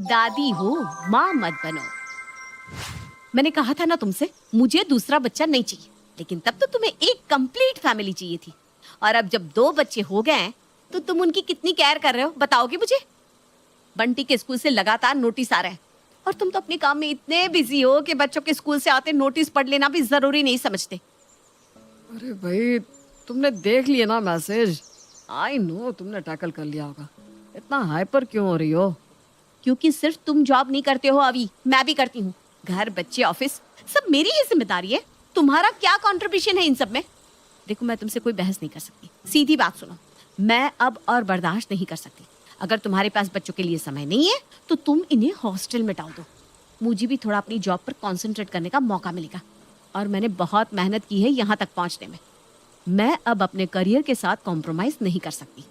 दादी हो, माँ मत बनो। मैंने कहा था ना तुमसे, मुझे दूसरा बच्चा नहीं चाहिए, लेकिन तब तो तुम्हें एक कंप्लीट फैमिली चाहिए थी। और अब जब 2 बच्चे हो गए हैं, तो तुम उनकी कितनी केयर कर रहे हो बताओगे मुझे? बंटी के स्कूल से लगातार नोटिस आ रहे हैं, और तुम तो अपने काम में इतने बिजी हो कि बच्चों के स्कूल से आते नोटिस पढ़ लेना भी जरूरी नहीं समझते। अरे भाई, तुमने देख लिया ना मैसेज। आई नो तुमने टैकल कर लिया होगा। इतना हाइपर क्यों हो रही हो? क्योंकि सिर्फ तुम जॉब नहीं करते हो अभी, मैं भी करती हूँ। घर, बच्चे, ऑफिस सब मेरी ही जिम्मेदारी है। तुम्हारा क्या कंट्रीब्यूशन है इन सब में? देखो, मैं तुमसे कोई बहस नहीं कर सकती, सीधी बात सुनो। मैं अब और बर्दाश्त नहीं कर सकती। अगर तुम्हारे पास बच्चों के लिए समय नहीं है तो तुम इन्हें हॉस्टल में डाल दो। मुझे भी थोड़ा अपनी जॉब पर कॉन्सेंट्रेट करने का मौका मिलेगा, और मैंने बहुत मेहनत की है यहाँ तक पहुँचने में। मैं अब अपने करियर के साथ कॉम्प्रोमाइज नहीं कर सकती।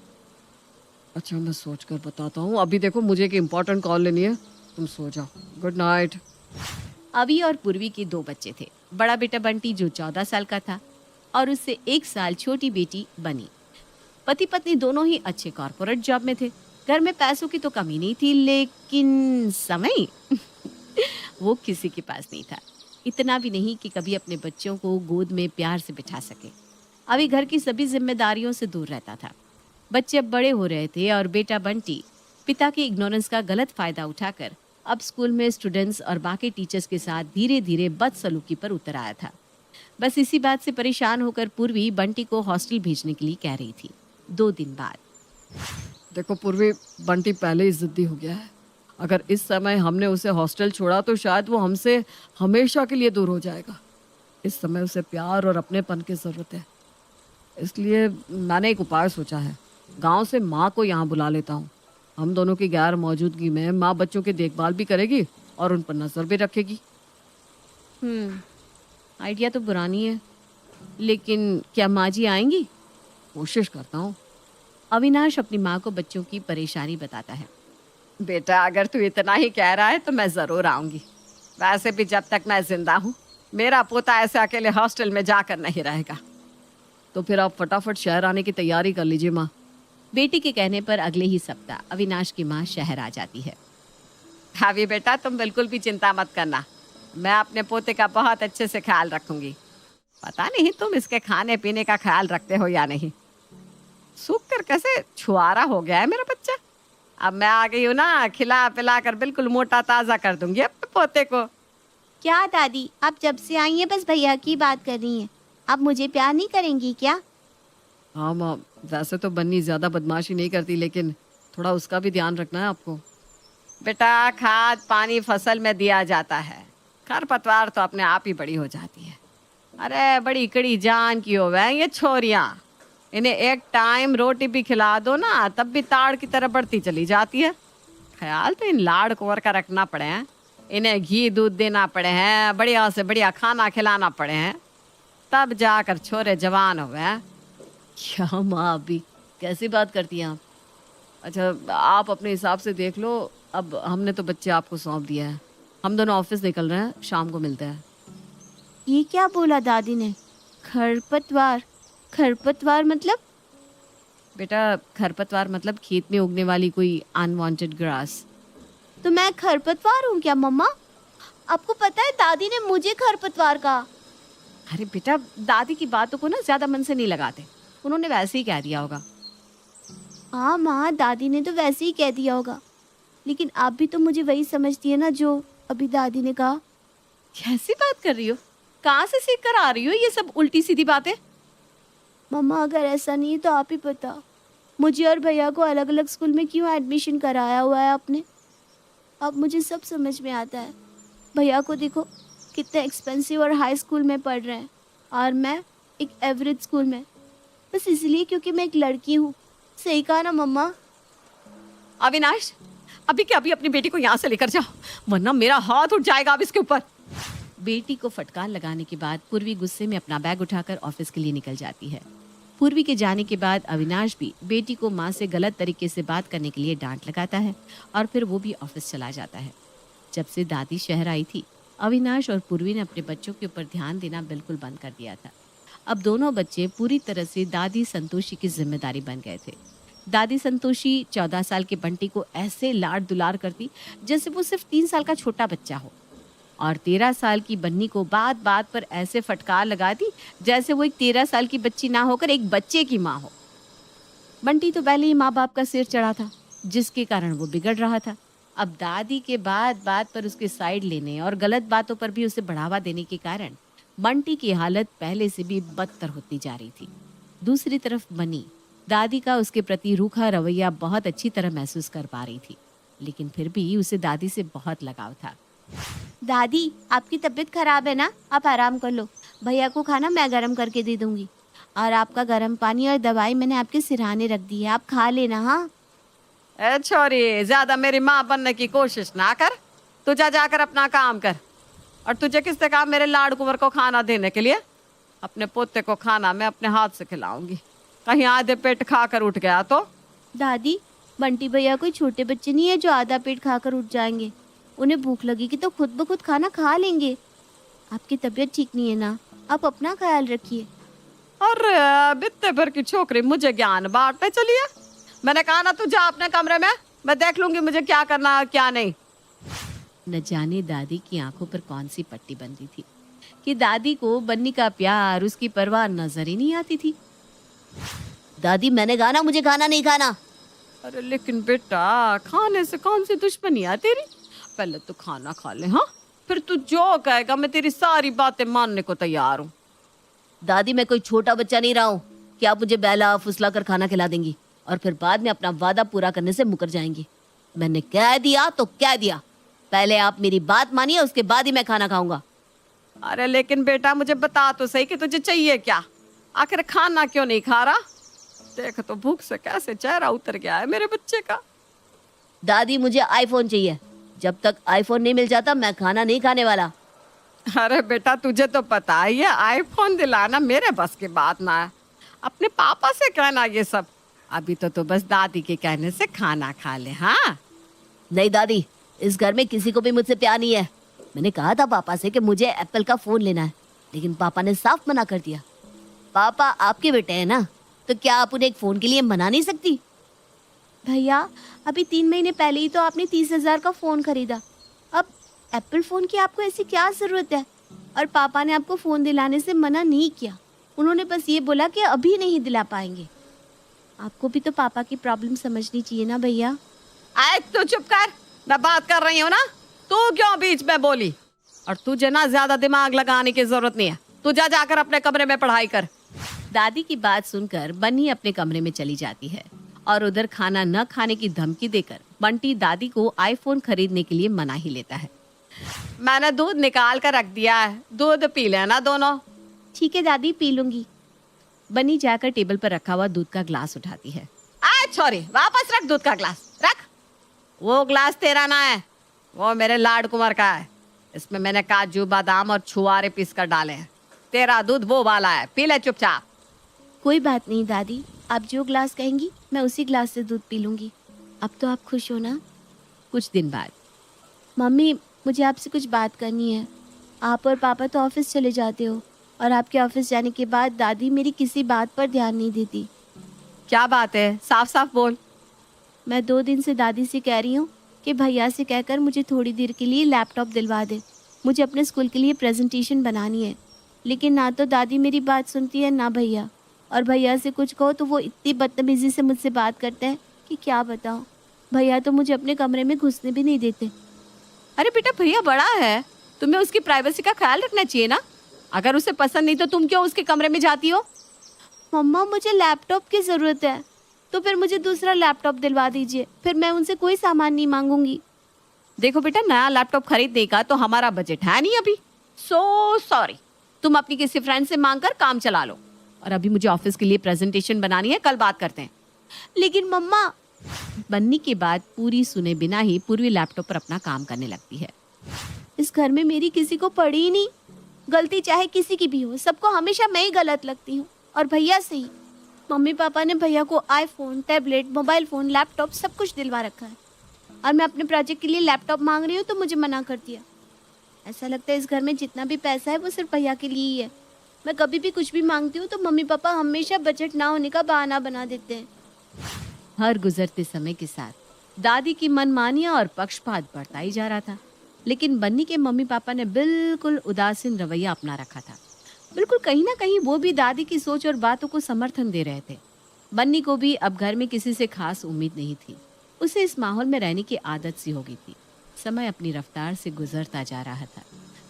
अच्छा, मैं सोच कर बताता हूँ। अभी देखो, मुझे एक इम्पोर्टेंट कॉल लेनी है। तुम सो जाओ। Good night. अभी और पूर्वी के 2 बच्चे थे। बड़ा बेटा बंटी जो 14 साल का था, और उससे 1 साल छोटी बेटी बनी। पति पत्नी दोनों ही अच्छे कॉर्पोरेट जॉब में थे। घर में पैसों की तो कमी नहीं थी, लेकिन समय वो किसी के पास नहीं था। इतना भी नहीं कि कभी अपने बच्चों को गोद में प्यार से बिठा सके। अभी घर की सभी जिम्मेदारियों से दूर रहता था। बच्चे अब बड़े हो रहे थे, और बेटा बंटी पिता की इग्नोरेंस का गलत फायदा उठाकर अब स्कूल में स्टूडेंट्स और बाकी टीचर्स के साथ धीरे धीरे बदसलूकी पर उतर आया था। बस इसी बात से परेशान होकर पूर्वी बंटी को हॉस्टल भेजने के लिए कह रही थी। 2 दिन बाद। देखो पूर्वी, बंटी पहले ही जिद्दी हो गया है। अगर इस समय हमने उसे हॉस्टल छोड़ा तो शायद वो हमसे हमेशा के लिए दूर हो जाएगा। इस समय उसे प्यार और अपनेपन की ज़रूरत है। इसलिए मैंने एक उपाय सोचा है। गांव से माँ को यहाँ बुला लेता हूँ। हम दोनों की गैर मौजूदगी में माँ बच्चों की देखभाल भी करेगी और उन पर नजर भी रखेगी। आइडिया तो बुरा नहीं है, लेकिन क्या माँ जी आएंगी? कोशिश करता हूँ। अविनाश अपनी माँ को बच्चों की परेशानी बताता है। बेटा, अगर तू इतना ही कह रहा है तो मैं ज़रूर आऊँगी। वैसे भी जब तक मैं जिंदा हूँ, मेरा पोता ऐसे अकेले हॉस्टल में जाकर नहीं रहेगा। तो फिर आप फटाफट शहर आने की तैयारी कर लीजिए माँ। बेटी के कहने पर अगले ही सप्ताह अविनाश की माँ शहर आ जाती है। अभी बेटा, तुम बिल्कुल भी चिंता मत करना। मैं अपने पोते का बहुत अच्छे से ख्याल रखूंगी। पता नहीं तुम इसके खाने पीने का ख्याल रखते हो या नहीं। सूख कर कैसे छुआरा हो गया है मेरा बच्चा। अब मैं आ गई हूँ ना, खिला पिला कर बिल्कुल मोटा ताज़ा कर दूंगी अपने पोते को। क्या दादी, आप जब से आई हैं बस भैया की बात कर रही हैं। आप मुझे प्यार नहीं करेंगी क्या? हाँ माँ, वैसे तो बन्नी ज़्यादा बदमाशी नहीं करती, लेकिन थोड़ा उसका भी ध्यान रखना है आपको। बेटा, खाद पानी फसल में दिया जाता है, खरपतवार तो अपने आप ही बड़ी हो जाती है। अरे बड़ी कड़ी जान की हो वह ये छोरियाँ। इन्हें एक टाइम रोटी भी खिला दो ना, तब भी ताड़ की तरह बढ़ती चली जाती है। ख्याल तो इन लाड़ कुंवर का रखना पड़े हैं। इन्हें घी दूध देना पड़े हैं, बढ़िया से बढ़िया खाना खिलाना पड़े हैं, तब जाकर छोरे जवान हुए हैं। क्या माँ, अभी कैसी बात करती हैं आप? अच्छा, आप अपने हिसाब से देख लो। अब हमने तो बच्चे आपको सौंप दिया है। हम दोनों ऑफिस निकल रहे हैं, शाम को मिलते हैं। ये क्या बोला दादी ने? खरपतवार? खरपतवार मतलब? बेटा, खरपतवार मतलब खेत में उगने वाली कोई अनवांटेड ग्रास। तो मैं खरपतवार हूँ क्या मम्मा? आपको पता है दादी ने मुझे खरपतवार कहा। अरे बेटा, दादी की बातों को ना ज्यादा मन से नहीं लगाते, उन्होंने वैसे ही कह दिया होगा। हाँ माँ, दादी ने तो वैसे ही कह दिया होगा, लेकिन आप भी तो मुझे वही समझती है ना जो अभी दादी ने कहा। कैसी बात कर रही हो? कहाँ से सीख कर आ रही हो ये सब उल्टी सीधी बातें? मम्मा, अगर ऐसा नहीं है तो आप ही बता, मुझे और भैया को अलग अलग स्कूल में क्यों एडमिशन कराया हुआ है आपने? अब मुझे सब समझ में आता है। भैया को देखो, कितने एक्सपेंसिव और हाई स्कूल में पढ़ रहे हैं, और मैं एक एवरेज स्कूल में, बस इसलिए क्योंकि मैं एक लड़की हूँ। सही कहा ना मम्मा? अविनाश, अभी के अभी अपनी बेटी को यहाँ से लेकर जाओ, वरना मेरा हाथ उठ जाएगा अब इसके ऊपर। बेटी को फटकार लगाने के बाद पूर्वी गुस्से में अपना बैग उठाकर ऑफिस के लिए निकल जाती है। पूर्वी के जाने के बाद अविनाश भी बेटी को माँ से गलत तरीके से बात करने के लिए डांट लगाता है, और फिर वो भी ऑफिस चला जाता है। जब से दादी शहर आई थी, अविनाश और पूर्वी ने अपने बच्चों के ऊपर ध्यान देना बिल्कुल बंद कर दिया था। अब दोनों बच्चे पूरी तरह से दादी संतोषी की जिम्मेदारी बन गए थे। दादी संतोषी 14 साल के बंटी को ऐसे लाड दुलार करती जैसे वो सिर्फ 3 साल का छोटा बच्चा हो, और 13 साल की बन्नी को बात बात पर ऐसे फटकार लगाती जैसे वो एक 13 साल की बच्ची ना होकर एक बच्चे की माँ हो। बंटी तो पहले ही माँ बाप का सिर चढ़ा था, जिसके कारण वो बिगड़ रहा था। अब दादी के बात बात पर उसके साइड लेने और गलत बातों पर भी उसे बढ़ावा देने के कारण बंटी की हालत पहले से भी बदतर होती जा रही थी। दूसरी तरफ बनी दादी का उसके प्रति रूखा रवैया बहुत अच्छी तरह महसूस कर पा रही थी, लेकिन फिर भी उसे दादी से बहुत लगाव था। दादी, आपकी तबीयत खराब है ना, आप आराम कर लो। भैया को खाना मैं गरम करके दे दूंगी, और आपका गर्म पानी और दवाई मैंने आपके सिरहाने रख दी है, आप खा लेना। हाँ ए छोरी, ज्यादा मेरी माँ बनने की कोशिश ना कर। तू जा जाकर अपना काम कर। और तुझे किसने कहा मेरे लाड कुंवर को खाना देने के लिए? अपने पोते को खाना मैं अपने हाथ से खिलाऊंगी। कहीं आधे पेट खाकर उठ गया तो? दादी, बंटी भैया कोई छोटे बच्चे नहीं है जो आधा पेट खाकर उठ जाएंगे। उन्हें भूख लगेगी तो खुद ब खुद खाना खा लेंगे। आपकी तबीयत ठीक नहीं है ना, आप अपना ख्याल रखिए। अरे बित्ते भर की छोकरी मुझे ज्ञान बांटने चली है। मैंने कहा ना तू जा अपने कमरे में, मैं देख लूंगी मुझे क्या करना है क्या नहीं। न जाने दादी की आंखों पर कौन सी पट्टी बंधी थी कि दादी को बन्नी का प्यार, उसकी परवाह नजर ही नहीं आती थी। दादी, मैंने कहा ना मुझे खाना नहीं खाना। अरे लेकिन बेटा, खाने से कौन सी दुश्मनी है तेरी? पहले तो खाना खा ले, हाँ, फिर तू जो कहेगा मैं तेरी सारी बातें मानने को तैयार हूँ। दादी, मैं कोई छोटा बच्चा नहीं रहा हूँ कि आप मुझे बहला फुसला कर खाना खिला देंगी और फिर बाद में अपना वादा पूरा करने से मुकर जाएंगी। मैंने कह दिया तो कह दिया, पहले आप मेरी बात मानिए, उसके बाद ही मैं खाना खाऊंगा। अरे लेकिन बेटा मुझे बता तो सही कि तुझे चाहिए क्या? आखिर खाना क्यों नहीं खा रहा? देख तो भूख से कैसे चेहरा उतर गया है मेरे बच्चे का। दादी, मुझे आईफोन चाहिए, जब तक आईफोन नहीं मिल जाता मैं खाना नहीं खाने वाला। अरे बेटा, तुझे तो पता ही है आईफोन दिलाना मेरे बस की बात ना है। अपने पापा से कहना ये सब। अभी तो बस दादी के कहने से खाना खा ले। हाँ नहीं दादी, इस घर में किसी को भी मुझसे प्यार नहीं है। मैंने कहा था पापा से कि मुझे एप्पल का फोन लेना है, लेकिन पापा ने साफ मना कर दिया। पापा आपके बेटे हैं ना, तो क्या आप उन्हें एक फोन के लिए मना नहीं सकती? भैया, अभी 3 महीने पहले ही तो आपने 30,000 का फोन खरीदा, अब एप्पल फोन की आपको ऐसी क्या जरूरत है? और पापा ने आपको फोन दिलाने से मना नहीं किया, उन्होंने बस ये बोला कि अभी नहीं दिला पाएंगे। आपको भी तो पापा की प्रॉब्लम समझनी चाहिए ना भैया। आए तू चुप कर, मैं बात कर रही हूँ ना, तू क्यों बीच में बोली? और तुझे ना ज्यादा दिमाग लगाने की जरूरत नहीं है। तू जा जाकर अपने कमरे में पढ़ाई कर। दादी की बात सुनकर बन्नी अपने कमरे में चली जाती है और उधर खाना न खाने की धमकी देकर बंटी दादी को आईफोन खरीदने के लिए मना ही लेता है। मैंने दूध निकाल कर रख दिया है, दूध पी लेना दोनों। ठीक है दादी, पी लूंगी। बन्नी जाकर टेबल पर रखा हुआ दूध का ग्लास उठाती है। आए छोरी, वापस रख दूध का ग्लास, रख। वो ग्लास तेरा ना है, वो मेरे लाड कुंवर का है। इसमें मैंने काजू बादाम और छुआरे पीस कर डाले हैं। तेरा दूध वो वाला है, पी ले चुपचाप। कोई बात नहीं दादी, आप जो ग्लास कहेंगी मैं उसी ग्लास से दूध पी लूंगी। अब तो आप खुश हो ना? कुछ दिन बाद मम्मी, मुझे आपसे कुछ बात करनी है। आप और पापा तो ऑफिस चले जाते हो, और आपके ऑफिस जाने के बाद दादी मेरी किसी बात पर ध्यान नहीं देती। क्या बात है, साफ साफ बोल। मैं 2 दिन से दादी से कह रही हूँ कि भैया से कहकर मुझे थोड़ी देर के लिए लैपटॉप दिलवा दे, मुझे अपने स्कूल के लिए प्रेजेंटेशन बनानी है। लेकिन ना तो दादी मेरी बात सुनती है ना भैया, और भैया से कुछ कहो तो वो इतनी बदतमीज़ी से मुझसे बात करते हैं कि क्या बताओ। भैया तो मुझे अपने कमरे में घुसने भी नहीं देते। अरे बेटा, भैया बड़ा है, तुम्हें उसकी प्राइवेसी का ख्याल रखना चाहिए ना। अगर उसे पसंद नहीं तो तुम क्यों उसके कमरे में जाती हो? मम्मा, मुझे लैपटॉप की ज़रूरत है, तो फिर मुझे दूसरा लैपटॉप दिलवा दीजिए, फिर मैं उनसे कोई सामान नहीं मांगूंगी। देखो बेटा, नया लैपटॉप खरीदने का तो हमारा बजट है नहीं अभी। सो सॉरी, तुम अपनी किसी फ्रेंड से मांग कर काम चला लो। और अभी मुझे ऑफिस के लिए प्रेजेंटेशन बनानी है, कल बात करते हैं। लेकिन मम्मा। बन्नी की बात पूरी सुने बिना ही पूर्वी लैपटॉप पर अपना काम करने लगती है। इस घर में मेरी किसी को पड़ी ही नहीं, गलती चाहे किसी की भी हो, सबको हमेशा मैं ही गलत लगती हूँ, और भैया से ही। मम्मी पापा ने भैया को iPhone, tablet, mobile phone, laptop सब कुछ दिलवा रखा है, और मैं अपने प्रोजेक्ट के लिए लैपटॉप मांग रही हूँ तो मुझे मना कर दिया। ऐसा लगता है इस घर में जितना भी पैसा है वो सिर्फ भैया के लिए ही है। मैं कभी भी कुछ भी मांगती हूँ तो मम्मी पापा हमेशा बजट ना होने का बहाना बना देते हैं। हर गुजरते समय के साथ दादी की मनमानियां और पक्षपात बढ़ता ही जा रहा था, लेकिन बन्नी के मम्मी पापा ने बिल्कुल उदासीन रवैया अपना रखा था। बिल्कुल कहीं ना कहीं वो भी दादी की सोच और बातों को समर्थन दे रहे थे। बन्नी को भी अब घर में किसी से खास उम्मीद नहीं थी। उसे इस माहौल में रहने की आदत सी हो गई थी। समय अपनी रफ्तार से गुजरता जा रहा था।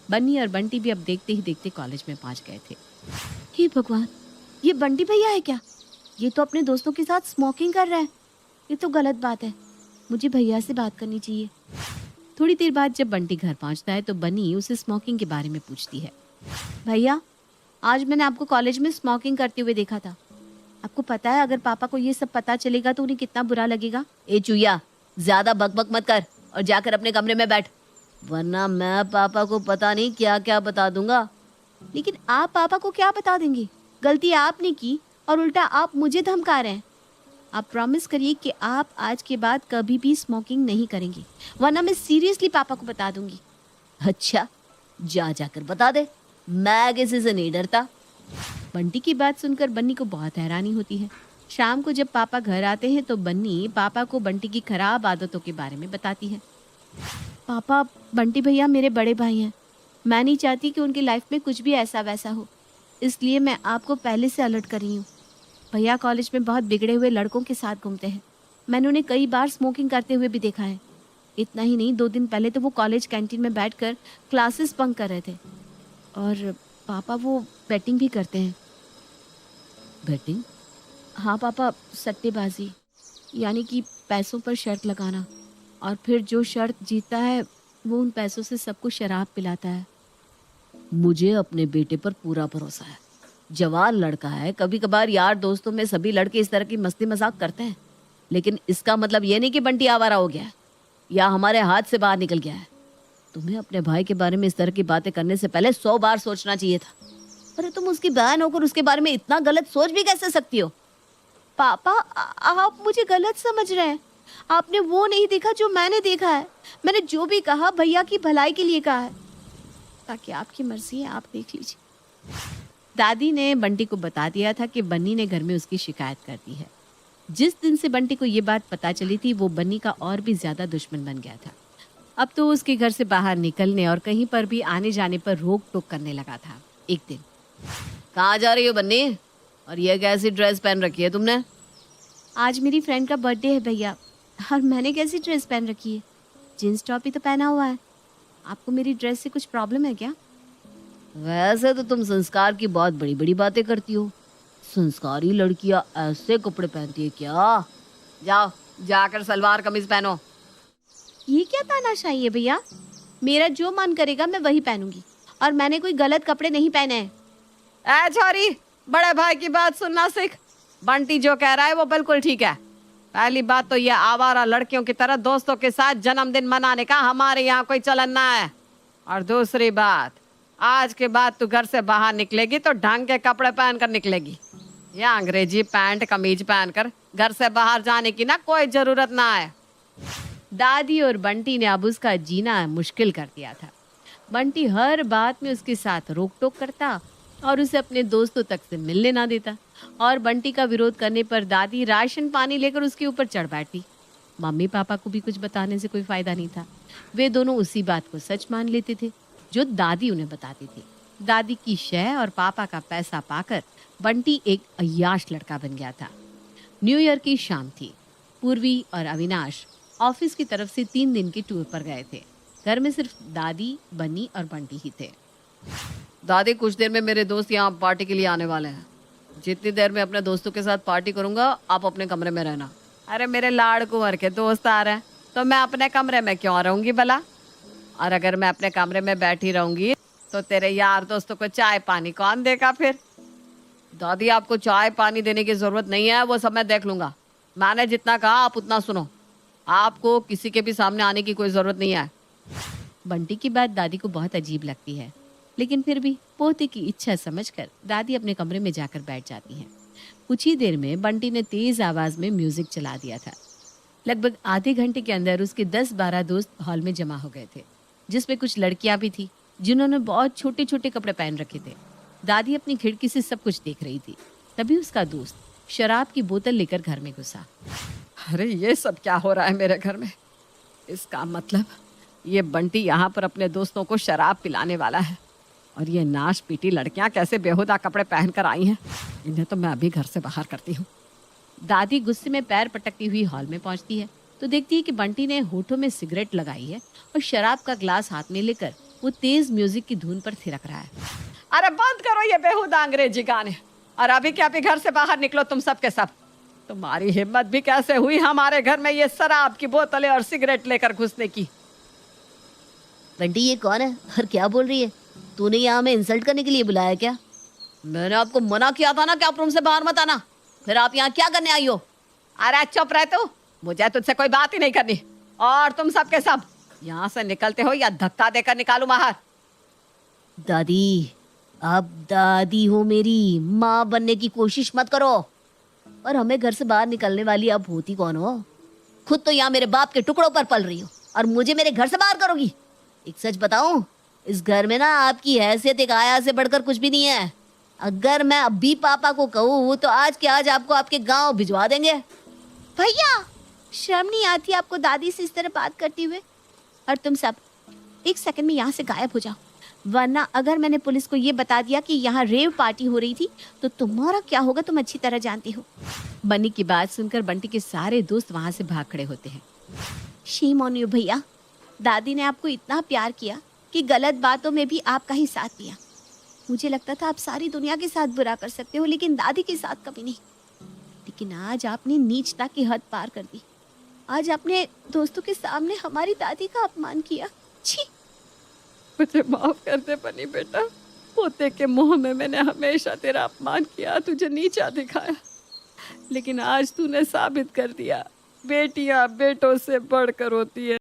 बन्नी और बंटी भी अब देखते ही देखते कॉलेज में पहुंच गए थे। हे भगवान, ये बंटी भैया है क्या? ये तो अपने दोस्तों के साथ स्मोकिंग कर रहा है। ये तो गलत बात है। मुझे भैया से बात करनी चाहिए। थोड़ी देर बाद जब बंटी घर पहुंचता है तो बन्नी उसे स्मोकिंग के बारे में पूछती है। भैया, आज मैंने आपको कॉलेज में स्मोकिंग करते हुए देखा था। आपको पता है अगर पापा को ये सब पता चलेगा तो उन्हें कितना बुरा लगेगा? ए चुया, ज्यादा बकबक मत कर और जाकर अपने कमरे में बैठ, वरना मैं पापा को पता नहीं क्या क्या बता दूंगा। लेकिन आप पापा को क्या बता देंगे? गलती आपने की और उल्टा आप मुझे धमका रहे हैं। आप प्रॉमिस करिए कि आप आज के बाद कभी भी स्मोकिंग नहीं करेंगे, वरना मैं सीरियसली पापा को बता दूंगी। अच्छा, जा जाकर बता दे, मैं किसी से नहीं डरता। बंटी की बात सुनकर बन्नी को बहुत हैरानी होती है। शाम को जब पापा घर आते हैं तो बन्नी पापा को बंटी की खराब आदतों के बारे में बताती है। पापा, बंटी भैया मेरे बड़े भाई हैं। मैं नहीं चाहती कि उनकी लाइफ में कुछ भी ऐसा वैसा हो, इसलिए मैं आपको पहले से अलर्ट कर रही हूँ। भैया कॉलेज में बहुत बिगड़े हुए लड़कों के साथ घूमते हैं। मैंने उन्हें कई बार स्मोकिंग करते हुए भी देखा है। इतना ही नहीं, 2 दिन पहले तो वो कॉलेज कैंटीन में बैठकर क्लासेस बंक कर रहे थे। और पापा वो बैटिंग भी करते हैं। बैटिंग? हाँ पापा, सट्टेबाजी, यानी कि पैसों पर शर्त लगाना, और फिर जो शर्त जीतता है वो उन पैसों से सबको शराब पिलाता है। मुझे अपने बेटे पर पूरा भरोसा है। जवान लड़का है, कभी कभार यार दोस्तों में सभी लड़के इस तरह की मस्ती मजाक करते हैं, लेकिन इसका मतलब ये नहीं कि बंटी आवारा हो गया है या हमारे हाथ से बाहर निकल गया है। तुम्हें अपने भाई के बारे में इस तरह की बातें करने से पहले 100 बार सोचना चाहिए था। अरे तुम उसकी बहन होकर उसके बारे में इतना गलत सोच भी कैसे सकती हो? पापा, आप मुझे गलत समझ रहे हैं। आपने वो नहीं देखा जो मैंने देखा है। मैंने जो भी कहा भैया की भलाई के लिए कहा है। ताकि आपकी मर्जी है, आप देख लीजिए। दादी ने बंटी को बता दिया था कि बन्नी ने घर में उसकी शिकायत कर दी है। जिस दिन से बंटी को ये बात पता चली थी वो बन्नी का और भी ज्यादा दुश्मन बन गया था। अब तो उसके घर से बाहर निकलने और कहीं पर भी आने जाने पर रोक टोक करने लगा था। एक दिन, कहाँ जा रही हो बन्नी, और ये कैसी ड्रेस पहन रखी है तुमने? आज मेरी फ्रेंड का बर्थडे है भैया, और मैंने कैसी ड्रेस पहन रखी है? जीन्स टॉप ही तो पहना हुआ है। आपको मेरी ड्रेस से कुछ प्रॉब्लम है क्या? वैसे तो तुम संस्कार की बहुत बड़ी बड़ी बातें करती हो। संस्कारी लड़कियां ऐसे कपड़े पहनती है क्या? जाओ, जाकर सलवार कमीज पहनो। ये क्या तानाशाही है भैया? मेरा जो मन करेगा मैं वही पहनूंगी, और मैंने कोई गलत कपड़े नहीं पहने हैं। ए छोरी, बड़े भाई की बात सुनना सीख। बंटी जो कह रहा है वो बिल्कुल ठीक है। पहली बात तो ये आवारा लड़कियों की तरह दोस्तों के साथ जन्मदिन मनाने का हमारे यहाँ कोई चलन ना है। और दूसरी बात, आज के बाद तू घर से बाहर निकलेगी तो ढंग के कपड़े पहन कर निकलेगी। या अंग्रेजी पैंट कमीज पहनकर घर से बाहर जाने की ना कोई जरूरत ना है। दादी और बंटी ने अब उसका जीना मुश्किल कर दिया था। बंटी हर बात में उसके साथ रोक टोक करता और उसे अपने दोस्तों तक से मिलने ना देता, और बंटी का विरोध करने पर दादी राशन पानी लेकर उसके ऊपर चढ़ बैठती। मम्मी पापा को भी कुछ बताने से कोई फायदा नहीं था। वे दोनों उसी बात को सच मान लेते थे जो दादी उन्हें बताती थी। दादी की शय और पापा का पैसा पाकर बंटी एक अय्याश लड़का बन गया था। न्यू ईयर की शाम थी। पूर्वी और अविनाश ऑफिस की तरफ से 3 दिन के टूर पर गए थे। घर में सिर्फ दादी, बन्नी और बंटी ही थे। दादी, कुछ देर में मेरे दोस्त यहाँ पार्टी के लिए आने वाले हैं। जितनी देर में अपने दोस्तों के साथ पार्टी करूँगा, आप अपने कमरे में रहना। अरे मेरे लाड़ कुंवर के दोस्त आ रहे हैं तो मैं अपने कमरे में क्यों रहूँगी भला? और अगर मैं अपने कमरे में बैठी रहूँगी तो तेरे यार दोस्तों को चाय पानी कौन देगा फिर? दादी, आपको चाय पानी देने की ज़रूरत नहीं है, वो सब मैं देख लूँगा। मैंने जितना कहा आप उतना सुनो। आपको किसी के भी सामने आने की कोई ज़रूरत नहीं है। बंटी की बात दादी को बहुत अजीब लगती है, लेकिन फिर भी पोते की इच्छा समझकर दादी अपने कमरे में जाकर बैठ जाती हैं। कुछ ही देर में बंटी ने तेज आवाज में म्यूजिक चला दिया था। लगभग आधे घंटे के अंदर उसके 10-12 दोस्त हॉल में जमा हो गए थे, जिसमें कुछ लड़कियां भी थी जिन्होंने बहुत छोटे छोटे कपड़े पहन रखे थे। दादी अपनी खिड़की से सब कुछ देख रही थी। तभी उसका दोस्त शराब की बोतल लेकर घर में घुसा। अरे ये सब क्या हो रहा है मेरे घर में? इसका मतलब ये बंटी यहाँ पर अपने दोस्तों को शराब पिलाने वाला है, और ये नाश पीटी लड़कियाँ कैसे बेहुदा कपड़े पहनकर आई हैं। इन्हें तो मैं अभी घर से बाहर करती हूँ। दादी गुस्से में पैर पटकती हुई हॉल में पहुंचती है तो देखती है कि बंटी ने होठों में सिगरेट लगाई है और शराब का ग्लास हाथ में लेकर वो तेज म्यूजिक की धुन पर थिरक रहा है। अरे बंद करो ये बेहुदा अंग्रेजी गाने, और अभी के अभी घर से बाहर निकलो तुम सब के सब। तुम्हारी हिम्मत भी कैसे हुई हमारे घर में ये शराब की बोतलें और सिगरेट लेकर घुसने की? बंटी ये कौन है और क्या बोल रही है? तूने यहाँ हमें इंसल्ट करने के लिए बुलाया क्या? मैंने आपको मना किया था ना कि आप रूम से बाहर मत आना, फिर आप यहाँ क्या करने आई हो? अरे चुप रह तू, मुझे तुझसे कोई बात ही नहीं करनी। और तुम सब के सब यहाँ से निकलते हो या धक्का देकर निकालू बाहर? दादी, आप दादी हो मेरी, माँ बनने की कोशिश मत करो। और हमें घर से बाहर निकलने वाली अब होती कौन हो? खुद तो यहाँ मेरे बाप के टुकड़ों पर पल रही हो और मुझे मेरे घर से बाहर करोगी? एक सच बताऊं, इस घर में ना आपकी हैसियत एक आया से बढ़कर कुछ भी नहीं है। अगर मैं अभी पापा को कहूँ तो आज के आज आपको आपके गांव भिजवा देंगे। भैया, शर्म नहीं आती आपको दादी से इस तरह बात करते हुए? और तुम सब एक सेकंड में यहाँ से गायब हो जाओ, वरना अगर मैंने पुलिस को ये बता दिया कि यहाँ रेव पार्टी हो रही थी तो तुम्हारा क्या होगा तुम अच्छी तरह जानती हो। बन्नी की बात सुनकर बंटी के सारे दोस्त वहां से भाग खड़े होते हैं। शेम ऑन यू भैया, दादी ने आपको इतना प्यार किया कि गलत बातों में भी आपका ही साथ दिया। मुझे लगता था आप सारी दुनिया के साथ बुरा कर सकते हो, लेकिन दादी के साथ कभी नहीं। लेकिन आज आपने नीचता की हद पार कर दी। आज आपने दोस्तों के सामने हमारी दादी का अपमान किया। छी! मुझे माफ कर दे बनी बेटा, पोते के मुंह में मैंने हमेशा तेरा अपमान किया, तुझे नीचा दिखाया, लेकिन आज तूने साबित कर दिया बेटियां बेटों से बढ़कर होती है।